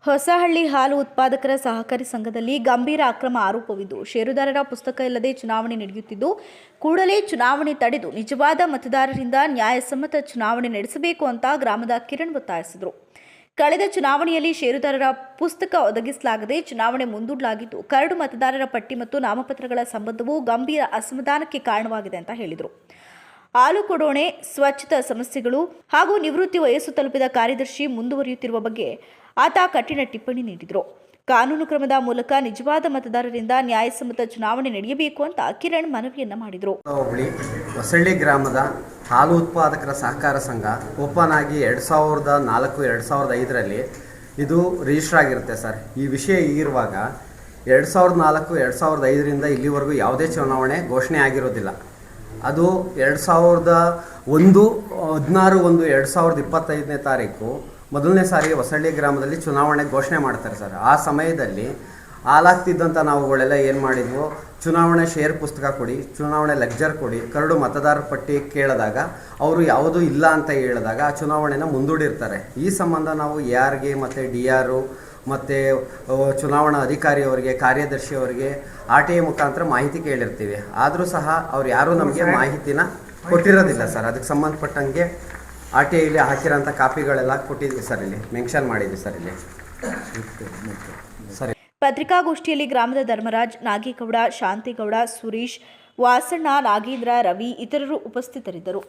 ಹೊಸಹಳ್ಳಿ ಹಾಲು ಉತ್ಪಾದಕರ ಸಹಕಾರಿ ಸಂಘದಲ್ಲಿ ಗಂಭೀರ ಅಕ್ರಮ ಆರೋಪವಿದ್ದು, ಷೇರುದಾರರ ಪುಸ್ತಕ ಇಲ್ಲದೆ ಚುನಾವಣೆ ನಡೆಯುತ್ತಿದ್ದು, ಕೂಡಲೇ ಚುನಾವಣೆ ತಡೆದು ನಿಜವಾದ ಮತದಾರರಿಂದ ನ್ಯಾಯಸಮ್ಮತ ಚುನಾವಣೆ ನಡೆಸಬೇಕು ಅಂತ ಗ್ರಾಮದ ಕಿರಣ್ ಒತ್ತಾಯಿಸಿದರು. ಕಳೆದ ಚುನಾವಣೆಯಲ್ಲಿ ಷೇರುದಾರರ ಪುಸ್ತಕ ಒದಗಿಸಲಾಗದೆ ಚುನಾವಣೆ ಮುಂದೂಡಲಾಗಿದ್ದು, ಕರಡು ಮತದಾರರ ಪಟ್ಟಿ ಮತ್ತು ನಾಮಪತ್ರಗಳ ಸಂಬಂಧವು ಗಂಭೀರ ಅಸಮಾಧಾನಕ್ಕೆ ಕಾರಣವಾಗಿದೆ ಅಂತ ಹೇಳಿದರು. ಹಾಲು ಕೊಡೋಣೆ, ಸ್ವಚ್ಛತಾ ಸಮಸ್ಯೆಗಳು ಹಾಗೂ ನಿವೃತ್ತಿ ವಯಸ್ಸು ತಲುಪಿದ ಕಾರ್ಯದರ್ಶಿ ಮುಂದುವರಿಯುತ್ತಿರುವ ಬಗ್ಗೆ ಆತ ಕಠಿಣ ಟಿಪ್ಪಣಿ ನೀಡಿದರು. ಕಾನೂನು ಕ್ರಮದ ಮೂಲಕ ನಿಜವಾದ ಮತದಾರರಿಂದ ನ್ಯಾಯಸಮ್ಮತ ಚುನಾವಣೆ ನಡೆಯಬೇಕು ಅಂತ ಕಿರಣ್ ಮನವಿಯನ್ನ ಮಾಡಿದರು. ಹೊಸಳ್ಳಿ ಗ್ರಾಮದ ಹಾಲು ಉತ್ಪಾದಕರ ಸಹಕಾರ ಸಂಘ ಓಪನ್ ಆಗಿ 2004-2005ರಲ್ಲಿ ಇದು ರಿಜಿಸ್ಟರ್ ಆಗಿರುತ್ತೆ ಸರ್. ಈ ವಿಷಯ ಈಗಿರುವಾಗ 2004-2005ರಿಂದ ಇಲ್ಲಿವರೆಗೂ ಯಾವುದೇ ಚುನಾವಣೆ ಘೋಷಣೆ ಆಗಿರೋದಿಲ್ಲ. ಅದು 16/1/2025 ತಾರೀಕು ಮೊದಲನೇ ಸಾರಿ ಹೊಸಳ್ಳಿ ಗ್ರಾಮದಲ್ಲಿ ಚುನಾವಣೆ ಘೋಷಣೆ ಮಾಡ್ತಾರೆ ಸರ್. ಆ ಸಮಯದಲ್ಲಿ ಹಾಲಾಗ್ತಿದ್ದಂಥ ನಾವುಗಳೆಲ್ಲ ಏನು ಮಾಡಿದ್ವು, ಚುನಾವಣೆ ಶೇರ್ ಪುಸ್ತಕ ಕೊಡಿ, ಚುನಾವಣೆ ಲೆಕ್ಚರ್ ಕೊಡಿ, ಕರಡು ಮತದಾರರ ಪಟ್ಟಿ ಕೇಳಿದಾಗ ಅವರು ಯಾವುದೂ ಇಲ್ಲ ಅಂತ ಹೇಳಿದಾಗ ಆ ಚುನಾವಣೆನ ಮುಂದೂಡಿರ್ತಾರೆ. ಈ ಸಂಬಂಧ ನಾವು ARಗೆ ಮತ್ತು DR ಮತ್ತು ಚುನಾವಣಾ ಅಧಿಕಾರಿಯವರಿಗೆ, ಕಾರ್ಯದರ್ಶಿಯವರಿಗೆ RTI ಮುಖಾಂತರ ಮಾಹಿತಿ ಕೇಳಿರ್ತೀವಿ. ಆದರೂ ಸಹ ಅವ್ರು ಯಾರೂ ನಮಗೆ ಮಾಹಿತಿನ ಕೊಟ್ಟಿರೋದಿಲ್ಲ ಸರ್. ಅದಕ್ಕೆ ಸಂಬಂಧಪಟ್ಟಂಗೆ RTIಲಿ ಹಾಕಿರೋಂಥ ಕಾಪಿಗಳೆಲ್ಲ ಕೊಟ್ಟಿದ್ವಿ ಸರ್, ಇಲ್ಲಿ ಮೆನ್ಷನ್ ಮಾಡಿದ್ವಿ ಸರ್ ಇಲ್ಲಿ ಸರಿ. ಪತ್ರಿಕಾಗೋಷ್ಠಿಯಲ್ಲಿ ಗ್ರಾಮದ ಧರ್ಮರಾಜ್, ನಾಗೇಗೌಡ, ಶಾಂತಿಗೌಡ, ಸುರೇಶ್, ವಾಸಣ್ಣ, ನಾಗೇಂದ್ರ, ರವಿ ಇತರರು ಉಪಸ್ಥಿತರಿದ್ದರು.